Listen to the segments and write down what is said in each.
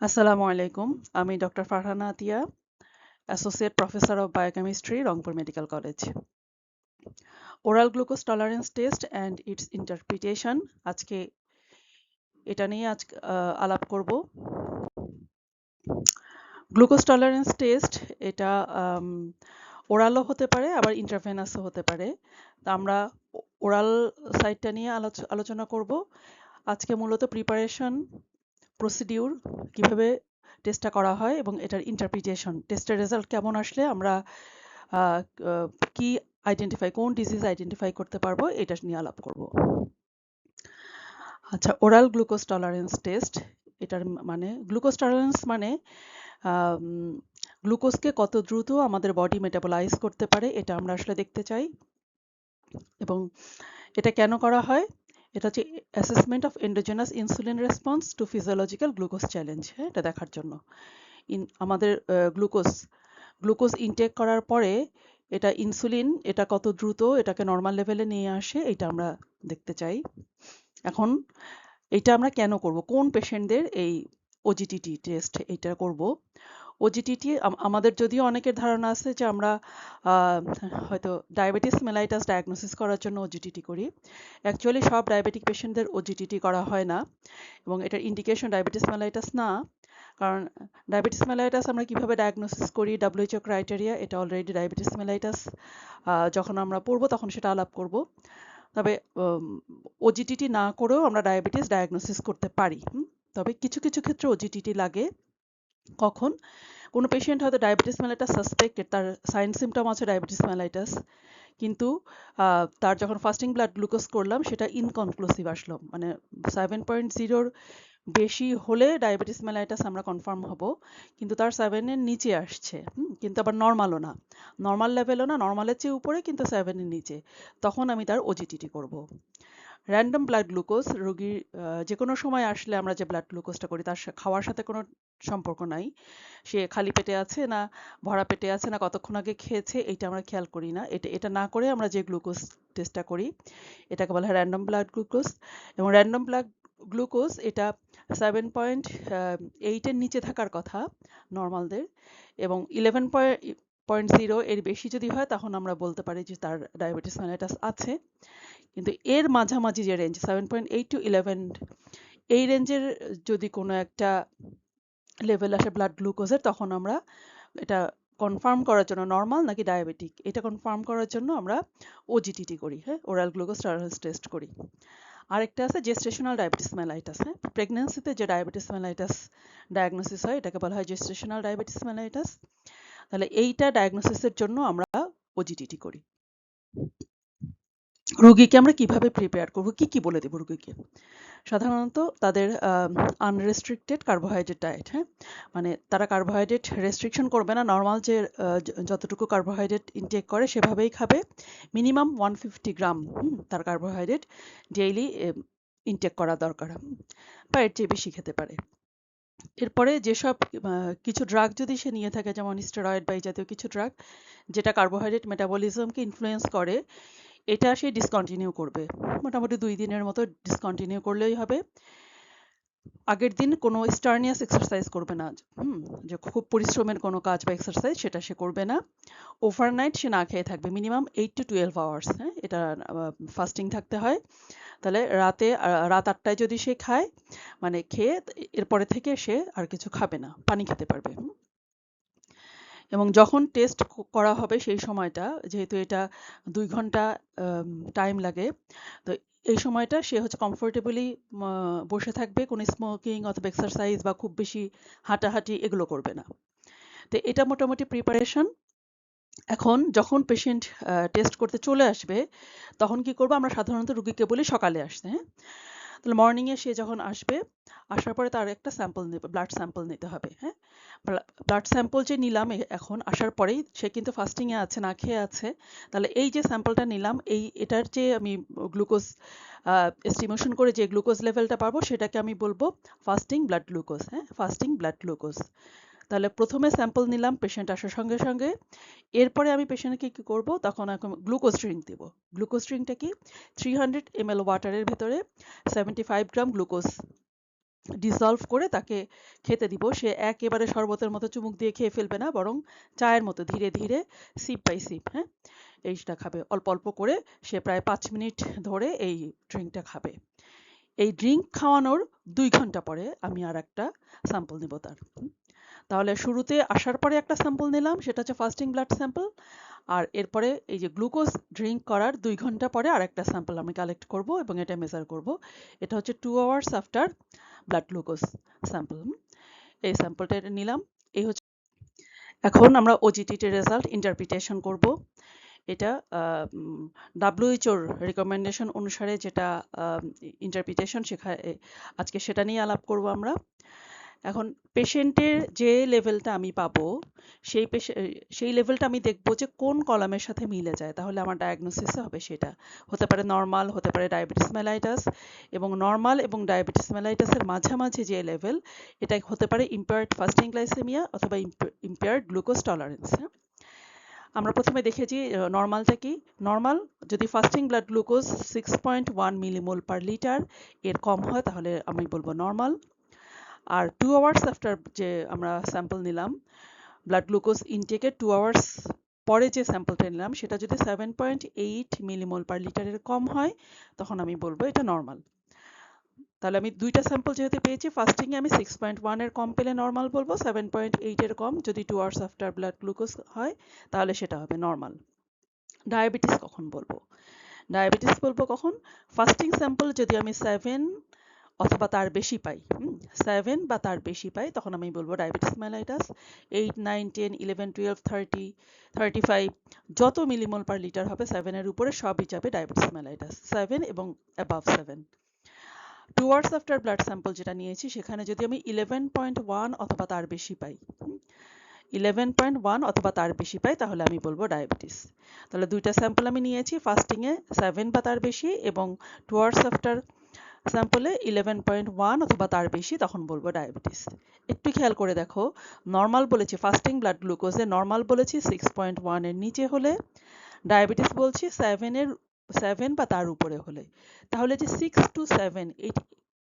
আসসালামু আলাইকুম। আমি doctor Farhana Atia, associate professor of biochemistry, Rangpur medical college. Oral glucose tolerance test and its interpretation, আজকে এটা নিয়ে আলাপ করব। গ্লুকোজ টলারেন্স টেস্ট এটা ওরালও হতে পারে, আবার ইন্ট্রাভেনাসও হতে পারে। তা আমরা ওরাল সাইডটা নিয়ে আলোচনা করব। আজকে মূলত প্রিপারেশন, প্রসিডিউর, কিভাবে টেস্টটা করা হয় এবং এটার ইন্টারপ্রিটেশন, টেস্টের রেজাল্ট কেমন আসলে আমরা কি কোন ডিজিজ আইডেন্টিফাই করতে পারবো, এটা নিয়ে আলাপ করব। আচ্ছা, ওরাল গ্লুকোজ টলারেন্স টেস্ট, এটার মানে গ্লুকোজ টলারেন্স মানে গ্লুকোজকে কত দ্রুত আমাদের বডি মেটাবলাইজ করতে পারে, এটা আমরা আসলে দেখতে চাই। এবং এটা কেন করা হয়? এটা হচ্ছে assessment of endogenous insulin response to physiological glucose challenge. হ্যাঁ, এটা দেখার জন্য আমাদের গ্লুকোজ ইনটেক করার পরে এটা ইনসুলিন এটা কত দ্রুত এটাকে নর্মাল লেভেলে নিয়ে আসে, এটা আমরা দেখতে চাই। এখন এটা আমরা কেন করব, কোন পেশেন্টদের এই ওজিটিটি টেস্ট এটা করব? ওজিটিটি আমাদের যদিও অনেকের ধারণা আছে যে আমরা হয়তো ডায়াবেটিস মেলাইটাস ডায়াগনোসিস করার জন্য ওজিটিটি করি। অ্যাকচুয়ালি সব ডায়াবেটিক পেশেন্টদের ওজিটিটি করা হয় না, এবং এটার ইন্ডিকেশন ডায়াবেটিস মেলাইটাস না। কারণ ডায়াবেটিস মেলাইটাস আমরা কিভাবে ডায়াগনোসিস করি, WHO ক্রাইটেরিয়া, এটা অলরেডি ডায়াবেটিস মেলাইটাস যখন আমরা পড়বো তখন সেটা আলাপ করব। তবে ওজিটিটি না করেও আমরা ডায়াবেটিস ডায়াগনোসিস করতে পারি। তবে কিছু কিছু ক্ষেত্রে ওজিটিটি লাগে। কখন? কোনো পেশেন্ট হয়তো ডায়াবেটিস মেলাইটাস সাসপেক্টেড, তার সাইন সিমটম আছে ডায়াবেটিস মেলাইটাস, কিন্তু তার যখন ফাস্টিং ব্লাড গ্লুকোজ করলাম সেটা ইনকনক্লুসিভ আসলো, মানে 7.0 বেশি হলে ডায়াবেটিস মেলাইটাস আমরা কনফার্ম হব, কিন্তু তার 7-এর নিচে আসছে, কিন্তু আবার নর্মালও না, নর্মাল লেভেলও না, নর্মালের চেয়ে উপরে কিন্তু 7-এর নিচে, তখন আমি তার ওজিটিটি করব। র্যান্ডম ব্লাড গ্লুকোজ রোগীর যে কোনো সময় আসলে আমরা যে ব্লাড গ্লুকোজটা করি তার খাওয়ার সাথে কোনো সম্পর্ক নাই, সে খালি পেটে আছে না ভরা পেটে আছে না কতক্ষণ আগে খেয়েছে, এইটা আমরা খেয়াল করি না। এটা না করে আমরা যে গ্লুকোজ টেস্টটা করি এটাকে বলা হয় র্যান্ডম ব্লাড গ্লুকোজ। এবং র্যান্ডম ব্লাড গ্লুকোজ এটা 7.8-এর নিচে থাকার কথা নর্মালদের, এবং 11.0 এর বেশি যদি হয় তখন আমরা বলতে পারি যে তার ডায়াবেটিস মেলাইটাস আছে। কিন্তু এর মাঝামাঝি যে রেঞ্জ 7.8 to 11, এই রেঞ্জের যদি কোনো একটা লেভেল আসে ব্লাড গ্লুকোজের, তখন আমরা এটা কনফার্ম করার জন্য নর্মাল নাকি ডায়াবেটিক, এটা কনফার্ম করার জন্য আমরা ওজিটিটি করি, হ্যাঁ, ওরাল গ্লুকোজ টলারেন্স টেস্ট করি। আরেকটা আছে জেস্টেশনাল ডায়াবেটিস মেলাইটাস। হ্যাঁ, প্রেগন্যান্সিতে যে ডায়াবেটিস মেলাইটাস ডায়াগনোসিস হয় এটাকে বলা হয় জেস্টেশনাল ডায়াবেটিস মেলাইটাস। তাহলে এইটা ডায়াগনোসিসের জন্য আমরা ওজিটিটি করি। রোগীকে আমরা কিভাবে প্রিপেয়ার করব, কি বলে দেব রোগীকে? সাধারণত তাদের আনরেস্ট্রিক্টেড কার্বোহাইড্রেট ডায়েট, হ্যাঁ, মানে তারা কার্বোহাইড্রেট রেস্ট্রিকশন করবে না, নর্মাল যে যতটুকু কার্বোহাইড্রেট ইনটেক করে সেভাবেই খাবে। মিনিমাম 150 গ্রাম তার কার্বোহাইড্রেট ডেইলি ইনটেক করা দরকার, বা এর চেয়ে বেশি খেতে পারে। এরপরে যেসব কিছু ড্রাগ যদি সে নিয়ে থাকে, যেমন স্টেরয়েড বা এই জাতীয় কিছু ড্রাগ যেটা কার্বোহাইড্রেট মেটাবলিজমকে ইনফ্লুয়েন্স করে, এটা সে ডিসকন্টিনিউ করবে। মোটামুটি 2 দিনের মতো ডিসকন্টিনিউ করলেই হবে। আগের দিন কোনো স্টারনিয়াস এক্সারসাইজ করবে না, যে খুব পরিশ্রমের কোনো কাজ বা এক্সারসাইজ সেটা সে করবে না। ওভারনাইট সে না খেয়ে থাকবে, মিনিমাম 8 to 12 আওয়ার্স, হ্যাঁ, এটা ফাস্টিং থাকতে হয়। তাহলে রাত 8টায় যদি সে খায়, মানে খেয়ে এরপরে থেকে সে আর কিছু খাবে না, পানি খেতে পারবে। এবং যখন টেস্ট করা হবে সেই সময়টা, যেহেতু এটা 2 ঘন্টা টাইম লাগে, তো এই সময়টা সে হচ্ছে কমফোর্টেবলি বসে থাকবে, কোনো স্মোকিং অথবা এক্সারসাইজ বা খুব বেশি হাঁটাহাঁটি এগুলো করবে না। তো এটা মোটামুটি প্রিপারেশন। এখন যখন পেশেন্ট টেস্ট করতে চলে আসবে তখন কি করব, আমরা সাধারণত রুগীকে বলি সকালে আসতে, হ্যাঁ। তাহলে মর্নিংয়ে সে যখন আসবে, আসার পরে তার একটা স্যাম্পল নেবে, ব্লাড স্যাম্পল নিতে হবে, হ্যাঁ। ব্লাড স্যাম্পল যে নিলাম এখন আসার পরেই, সে কিন্তু ফাস্টিংয়ে আছে, না খেয়ে আছে, তাহলে এই যে স্যাম্পলটা নিলাম এটার যে আমি গ্লুকোজ এস্টিমেশন করে যে গ্লুকোজ লেভেলটা পাবো সেটাকে আমি বলবো ফাস্টিং ব্লাড গ্লুকোজ, হ্যাঁ, ফাস্টিং ব্লাড গ্লুকোজ। তাহলে প্রথমে স্যাম্পল নিলাম পেশেন্ট আসার সঙ্গে সঙ্গে, এরপরে আমি পেশেন্টকে কি করব, তখন এখন গ্লুকোজ ড্রিঙ্ক দেব। গ্লুকোজ ড্রিঙ্কটা কি, 300 ml ওয়াটারের ভিতরে 75 গ্রাম গ্লুকোজ ডিসলভ করে তাকে খেতে দিব। সে একেবারে শরবতের মতো চুমুক দিয়ে খেয়ে ফেলবে না, বরং চায়ের মতো ধীরে ধীরে সিপ বাই সিপ, হ্যাঁ, এইটা খাবে অল্প অল্প করে। সে প্রায় 5 মিনিট ধরে এই ড্রিঙ্কটা খাবে। এই ড্রিঙ্ক খাওয়ানোর 2 ঘন্টা পরে আমি আর একটা স্যাম্পল নিব তার। তাহলে শুরুতে আসার পরে একটা স্যাম্পল নিলাম, সেটা হচ্ছে ফাস্টিং ব্লাড স্যাম্পল। আর এরপরে এই যে গ্লুকোজ ড্রিঙ্ক করার 2 ঘন্টা পরে আরেকটা স্যাম্পল আমি কালেক্ট করব এবং এটা মেজার করব। এটা হচ্ছে 2 hours after blood glucose sample. এই স্যাম্পলটা নিলাম। এই হচ্ছে এখন আমরা ওজিটিটি রেজাল্ট ইন্টারপ্রিটেশন করব। এটা WHO-র রিকমেন্ডেশন অনুসারে যেটা ইন্টারপ্রিটেশন আজকে সেটা নিয়ে আলাপ করব আমরা। এখন পেশেন্টের যে লেভেলটা আমি পাবো সেই লেভেলটা আমি দেখব যে কোন কলামের সাথে মিলে যায়, তাহলে আমার ডায়াগনোসিস হবে সেটা। হতে পারে নরমাল, হতে পারে ডায়াবেটিস মেলাইটাস, এবং নরমাল এবং ডায়াবেটিস মেলাইটাসের মাঝামাঝি যে লেভেল, এটা হতে পারে ইম্পেয়ার্ড ফাস্টিং গ্লাইসেমিয়া অথবা ইম্পেয়ার্ড গ্লুকোজ টলারেন্স। আমরা প্রথমে দেখেছি নরমালটা কি। নরমাল যদি fasting blood glucose 6.1 millimole per litre এর কম হয় তাহলে আমি বলবো নরমাল। আর 2 আওয়ার্স আফটার যে আমরা স্যাম্পল নিলাম, ব্লাড গ্লুকোজ ইনটেকের 2 আওয়ার্স পরে যে স্যাম্পলটা নিলাম সেটা যদি 7.8 মিলিমোল পার লিটারের কম হয় তখন আমি বলবো এটা নরমাল। তাহলে আমি দুইটা স্যাম্পল যেহেতু পেয়েছি, ফাস্টিং এ আমি 6.1 এর কম পেলে নরমাল বলবো, 7.8 এর কম যদি 2 আওয়ার্স আফটার ব্লাড গ্লুকোজ হয় তাহলে সেটা হবে নরমাল। ডায়াবেটিস কখন বলবো? ডায়াবেটিস বলবো কখন? ফাস্টিং স্যাম্পল যদি আমি 7 অথবা তার বেশি পাই, 7 বা তার বেশি পাই, তখন আমি বলবো ডায়াবেটিস মেলাইটাস। 8, 9, 10, 11, 12, 30, 35 যত মিলিমোল পার লিটার হবে 7 এর উপরে সবই যাবে ডায়াবেটিস মেলাইটাস। 7 এবং above 7। 2 hours after blood sample যেটা নিয়েছি সেখানে যদি আমি 11.1 অথবা তার বেশি পাই, 11.1 অথবা তার বেশি পাই তাহলে আমি বলবো ডায়াবেটিস। তাহলে দুইটা স্যাম্পল আমি নিয়েছি, ফাস্টিং এ 7 বা তার বেশি এবং 2 আওয়ার্স আফটার স্যাম্পলে 11.1 অথবা তার বেশি, তখন বলবো ডায়াবেটিস। একটু খেয়াল করে দেখো, নরমাল বলেছি ফাস্টিং ব্লাড গ্লুকোজে নরমাল বলেছি 6.1 এর নিচে হলে, ডায়াবেটিস বলছি 7 বা তার উপরে হলে। তাহলে যে 6 to 7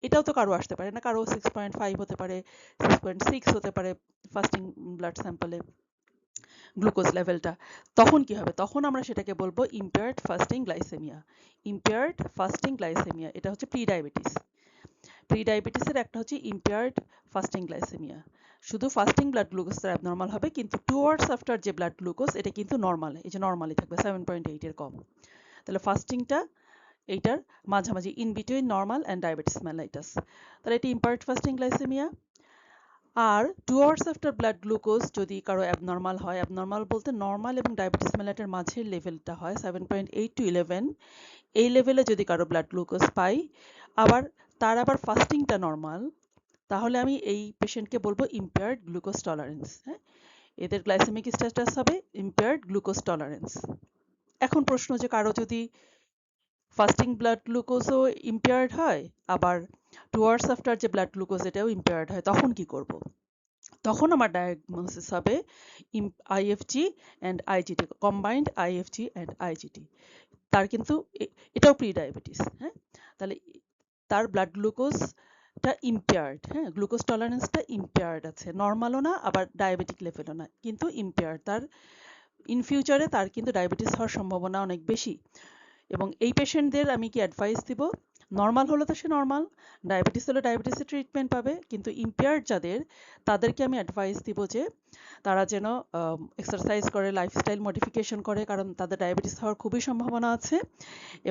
এটাও তো কারো আসতে পারে না, কারো 6.5 হতে পারে, 6.6 হতে পারে ফাস্টিং ব্লাড স্যাম্পলে গ্লুকোজ লেভেলটা। তখন কি হবে? তখন আমরা সেটাকে বলবো impaired fasting glycaemia. Impaired fasting glycaemia এটা হচ্ছে প্রি ডায়াবেটিস। প্রি ডায়াবেটিসের একটা হচ্ছে ইম্পেয়ার্ড ফাস্টিং গ্লাইসেমিয়া। শুধু ফাস্টিং ব্লাড গ্লুকোজটা অ্যাবনর্মাল হবে, কিন্তু 2 আওয়ার্স আফটার যে ব্লাড গ্লুকোজ এটা কিন্তু নরমাল, এই যে নরমালি থাকবে 7.8 এর কম। তাহলে ফাস্টিংটা এইটার মাঝামাঝি, in between normal and diabetes mellitus. তাহলে এটি ইম্পেয়ার্ড ফাস্টিং গ্লাইসেমিয়া। আর 2 আওয়ার্স আফটার ব্লাড গ্লুকোজ যদি কারো অ্যাবনর্মাল হয়, অ্যাবনর্মাল বলতে নরমাল এবং ডায়াবেটিস মেলাইটের মাঝের লেভেলটা হয় 7.8 to 11, এই লেভেলে যদি কারো ব্লাড গ্লুকোজ পাই, আবার তার আবার ফাস্টিংটা নরমাল, তাহলে আমি এই পেশেন্টকে বলবো ইম্পেয়ার্ড গ্লুকোজ টলারেন্স। হ্যাঁ, এদের গ্লাইসেমিক স্ট্যাটাস হবে ইম্পেয়ার্ড গ্লুকোজ টলারেন্স। এখন প্রশ্ন যে কারো যদি ফাস্টিং ব্লাড গ্লুকোজও ইম্পেয়ার্ড হয়, আবার 2 আওয়ার্স আফটার যে ব্লাড গ্লুকোজ এটাও ইম্পেয়ার্ড হয়, তখন কি করব? তখন আমার ডায়াগনোসিস হবে IFG and IGT, combined IFG and IGT. তার কিন্তু এটাও প্রি ডায়াবেটিস। হ্যাঁ, তাহলে তার ব্লাড গ্লুকোজটা ইম্পেয়ার্ড, হ্যাঁ, গ্লুকোজ টলারেন্সটা ইম্পেয়ার্ড আছে, নর্মালও না আবার ডায়াবেটিক লেভেলও না, কিন্তু ইম্পেয়ার্ড। তার ইন ফিউচারে তার কিন্তু ডায়াবেটিস হওয়ার সম্ভাবনা অনেক বেশি। এবং এই পেশেন্টদের আমি কি অ্যাডভাইস দিব? নরমাল হলে তো সে নরমাল, ডায়াবেটিস হলে ডায়াবেটিসের ট্রিটমেন্ট পাবে, কিন্তু ইম্পেয়ার্ড যাদের, তাদেরকে আমি অ্যাডভাইস দিব যে তারা যেন এক্সারসাইজ করে, লাইফস্টাইল মডিফিকেশন করে, কারণ তাদের ডায়াবেটিস হওয়ার খুবই সম্ভাবনা আছে,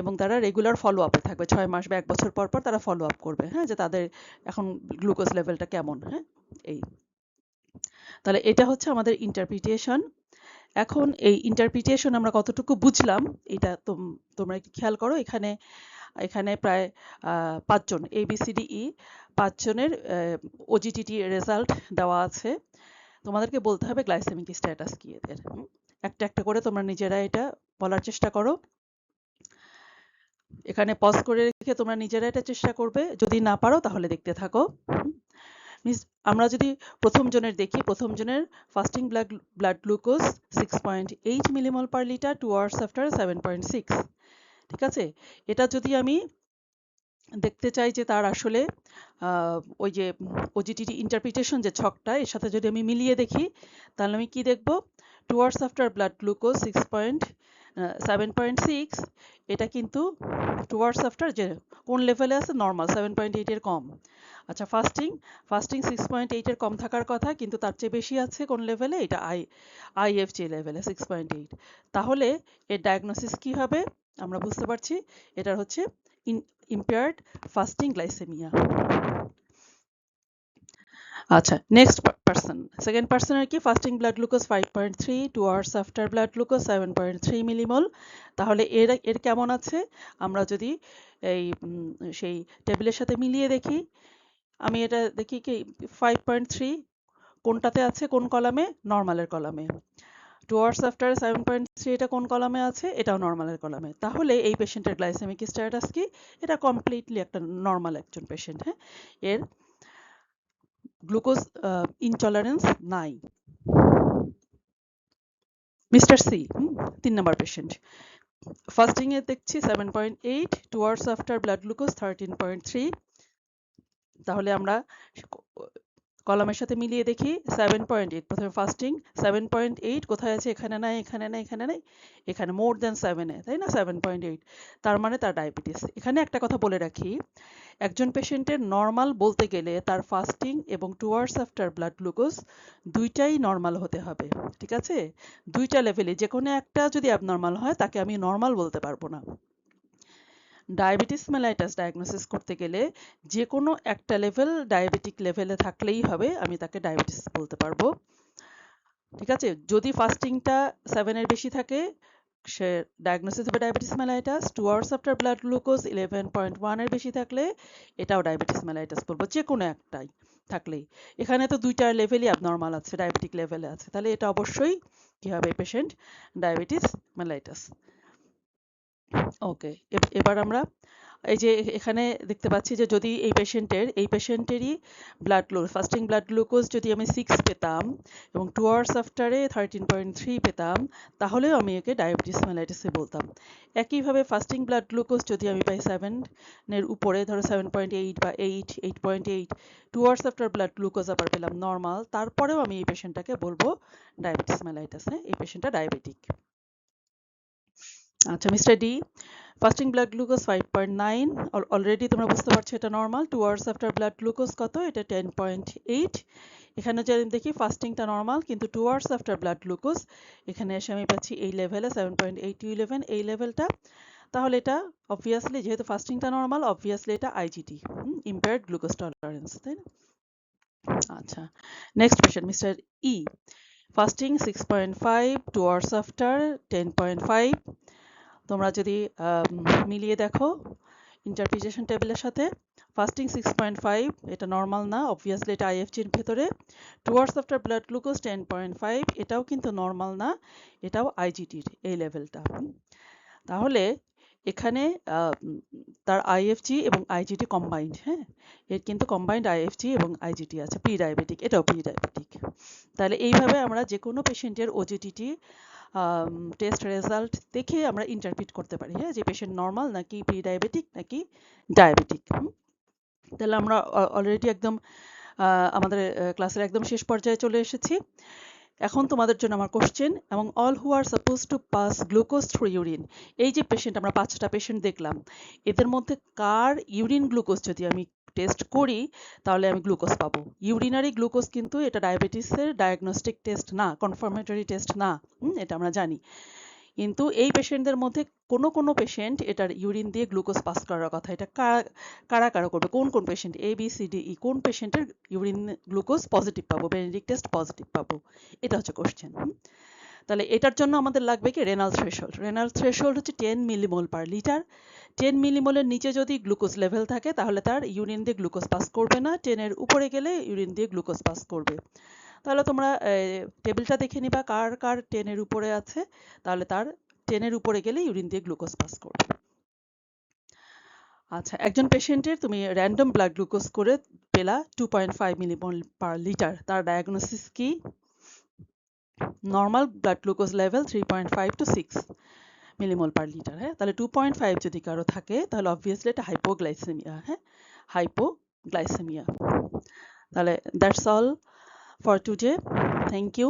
এবং তারা রেগুলার ফলো আপে থাকবে, 6 মাস বা 1 বছর পর পর তারা ফলো আপ করবে, হ্যাঁ, যে তাদের এখন গ্লুকোজ লেভেলটা কেমন। হ্যাঁ, এই তাহলে এটা হচ্ছে আমাদের ইন্টারপ্রিটেশন। এখন এই ইন্টারপ্রিটেশন আমরা কতটুকু বুঝলাম এটা তোমরা একটু খেয়াল করো। এখানে প্রায় 5 জন ABCDE 5 জনের OGTT রেজাল্ট দেওয়া আছে। তোমাদেরকে বলতে হবে গ্লাইসেমিক স্ট্যাটাস কি এদের। একটা একটা করে তোমরা নিজেরা এটা বলার চেষ্টা করো। এখানে পজ করে রেখে তোমরা নিজেরা এটা চেষ্টা করবে, যদি না পারো তাহলে দেখতে থাকো। আমরা যদি প্রথম জনের দেখি, প্রথম জনের fasting blood glucose 6.8 millimole per litre, 2 hours after 7.6। ঠিক আছে, এটা যদি আমি দেখতে চাই যে তার আসলে ওই যে ওজিটিটি ইন্টারপ্রিটেশন যে ছকটা এর সাথে যদি আমি মিলিয়ে দেখি তাহলে আমি কি দেখব 2 hours আফটার ব্লাড গ্লুকোজ 7.6 এটা কিন্তু 2 hours আফটার যে কোন লেভেলে আছে নরমাল 7.8 এর কম। আচ্ছা ফাস্টিং 6.8 এর কম থাকার কথা কিন্তু তার চেয়ে বেশি আছে কোন লেভেলে এটা আইএফজি লেভেলে 6.8। তাহলে এর ডায়াগনোসিস কি হবে আমরা বুঝতে পারছি এটার হচ্ছে impaired fasting glycemia। আচ্ছা নেক্সট পারসন সেকেন্ড পারসনের কি fasting blood glucose 5.3 2 hours after blood glucose 7.3 millimole. তাহলে এর কেমন আছে আমরা যদি এই সেই টেবিলের সাথে মিলিয়ে দেখি আমি এটা দেখি কি 5.3 কোনটাতে আছে কোন কলামে নরমালের কলামে 2 hours আফটার 7.3 এটা কোন কলামে আছে এটাও নরমালের কলামে। তাহলে এই পেশেন্টের গ্লাইসেমিক স্ট্যাটাস কি এটা কমপ্লিটলি একটা নরমাল একজন পেশেন্ট। হ্যাঁ এর গ্লুকোজ ইনটলারেন্স নাই। মিস্টার সি 3 নম্বর পেশেন্ট ফাস্টিং এ দেখছি 7.8 2 hours আফটার ব্লাড গ্লুকোজ 13.3। তাহলে আমরা কলামের সাথে মিলিয়ে দেখি 7.8 প্রথমে ফাস্টিং 7.8 কোথায় আছে এখানে নাই এখানে নাই এখানে নাই এখানে মোর দ্যান 7 এ তাই না 7.8 তার মানে তার ডায়াবেটিস। এখানে একটা কথা বলে রাখি একজন পেশেন্টের নরমাল বলতে গেলে তার ফাস্টিং এবং 2 hours আফটার ব্লাড গ্লুকোজ দুইটাই নরমাল হতে হবে ঠিক আছে দুইটা লেভেলে যে কোনো একটা যদি অ্যাবনরমাল হয় তাকে আমি নরমাল বলতে পারবো না। ডায়াবেটিস মেলাইটাস ডায়াগনোসিস করতে গেলে যে কোনো একটা লেভেল ডায়াবেটিক লেভেলে থাকলেই হবে আমি তাকে ডায়াবেটিস বলতে পারবো ঠিক আছে। যদি ফাস্টিংটা 7 এর বেশি থাকে সে ডায়াগনোসিস হবে diabetes mellitus 2 hours after blood glucose 11.1 এর বেশি থাকলে এটাও ডায়াবেটিস মেলাইটাস বলবো যে কোনো একটাই থাকলেই। এখানে তো দুইটা লেভেলই অ্যাবনরমাল আছে ডায়াবেটিক লেভেলে আছে তাহলে এটা অবশ্যই কি হবে পেশেন্ট ডায়াবেটিস মেলাইটাস। ওকে এবার আমরা এই যে এখানে দেখতে পাচ্ছি যে যদি এই পেশেন্টেরই ফাস্টিং ব্লাড গ্লুকোজ যদি আমি 6 পেতাম এবং 2 hours আফটারে 13.3 পেতাম তাহলেও আমি একে ডায়াবেটিস মেলাইটাসে বলতাম। একইভাবে ফাস্টিং ব্লাড গ্লুকোজ যদি আমি পাই 7 এর উপরে ধরো 7.8 বা 8.8 2 hours আফটার ব্লাড গ্লুকোজ আবার পেলাম নর্মাল তারপরেও আমি এই পেশেন্টটাকে বলবো ডায়াবেটিস মেলাইটাস। হ্যাঁ এই পেশেন্টটা ডায়াবেটিক। আচ্ছা mister D fasting blood glucose 5.9 already তোমরা বুঝতে পারছো এটা normal 2 hours after blood glucose কত এটা 10.8। এখানে যদি দেখি ফাস্টিংটা নরমাল কিন্তু 2 hours আফটার ব্লাড গ্লুকোজ এখানে এসে আমি পাচ্ছি এই লেভেলে 7.8 to 11 এই লেভেলটা। তাহলে এটা অবভিয়াসলি যেহেতু ফাস্টিংটা নরমাল অবভিয়াসলি এটা আইজিটি ইম্পেয়ার্ড গ্লুকোজ টলারেন্স তাই না। আচ্ছা নেক্সট পেশেন্ট মিস্টার ই ফাস্টিং 6.5 2 hours আফটার 10.5। তোমরা যদি মিলিয়ে দেখো ইন্টারপ্রিটেশন টেবিলের সাথে ফাস্টিং 6.5 এটা নরমাল না অবভিয়াসলি এটা আইএফজির ভেতরে 2 hours আফটার ব্লাড গ্লুকোজ 10.5 এটাও কিন্তু নরমাল না এটাও আইজিটির এই লেভেলটা। তাহলে এখানে তার আইএফজি এবং আইজিটি কম্বাইন্ড। হ্যাঁ এর কিন্তু কম্বাইন্ড আইএফজি এবং আইজিটি আছে প্রি ডায়াবেটিক এটাও প্রি ডায়াবেটিক। তাহলে এইভাবে আমরা যে কোনো পেশেন্টের ওজিটিটি টেস্ট রেজাল্ট দেখে আমরা ইন্টারপ্রিট করতে পারি হ্যাঁ যে পেশেন্ট নরমাল নাকি প্রি ডায়াবেটিক নাকি ডায়াবেটিক। তাহলে আমরা অলরেডি একদম আমাদের ক্লাসের একদম শেষ পর্যায়ে চলে এসেছি। এখন তোমাদের জন্য আমার কোশ্চেন এবং all who are suppose to pass glucose through urine এই যে পেশেন্ট আমরা 5টা পেশেন্ট দেখলাম এদের মধ্যে কার ইউরিন গ্লুকোজ যদি আমি টেস্ট করি তাহলে আমি গ্লুকোজ পাবো। ইউরিনারি গ্লুকোজ কিন্তু এটা ডায়াবেটিসের ডায়াগনস্টিক টেস্ট না কনফার্মেটরি টেস্ট না এটা আমরা জানি কিন্তু এই পেশেন্টদের মধ্যে কোনো পেশেন্ট এটার ইউরিন দিয়ে গ্লুকোজ পাস করার কথা এটা কারা করবে কোন patient A B C D E কোন পেশেন্টের ইউরিন গ্লুকোজ পজিটিভ পাবো বেনেডিক্ট টেস্ট পজিটিভ পাবো এটা হচ্ছে কোশ্চেন। তাহলে এটার জন্য আমাদের লাগবে কি রেনাল থ্রেশহোল্ড হচ্ছে 10 মিলিমোল পার লিটার। 10 মিলিমোলের নিচে যদি গ্লুকোজ লেভেল থাকে তাহলে তার ইউরিন দিয়ে গ্লুকোজ পাস করবে না 10 এর উপরে গেলে ইউরিন দিয়ে গ্লুকোজ পাস করবে। তাহলে তোমরা টেবিলটা দেখে নিবা কার 10 এর উপরে আছে তাহলে তার 10 এর উপরে গেলে ইউরিন দিয়ে গ্লুকোজ পাস করবে। আচ্ছা একজন পেশেন্টের তুমি র্যান্ডম ব্লাড গ্লুকোজ করে পেলা 2.5 মিলিমোল পার লিটার তার ডায়াগনোসিস কি normal blood glucose level 3.5 to 6 millimole per litre. হ্যাঁ, তাহলে 2.5 যদি কারো থাকে তাহলে অবভিয়াসলি এটা হাইপোগ্লাইসেমিয়া। হ্যাঁ, হাইপোগ্লাইসেমিয়া। তাহলে that's all for today. Thank you.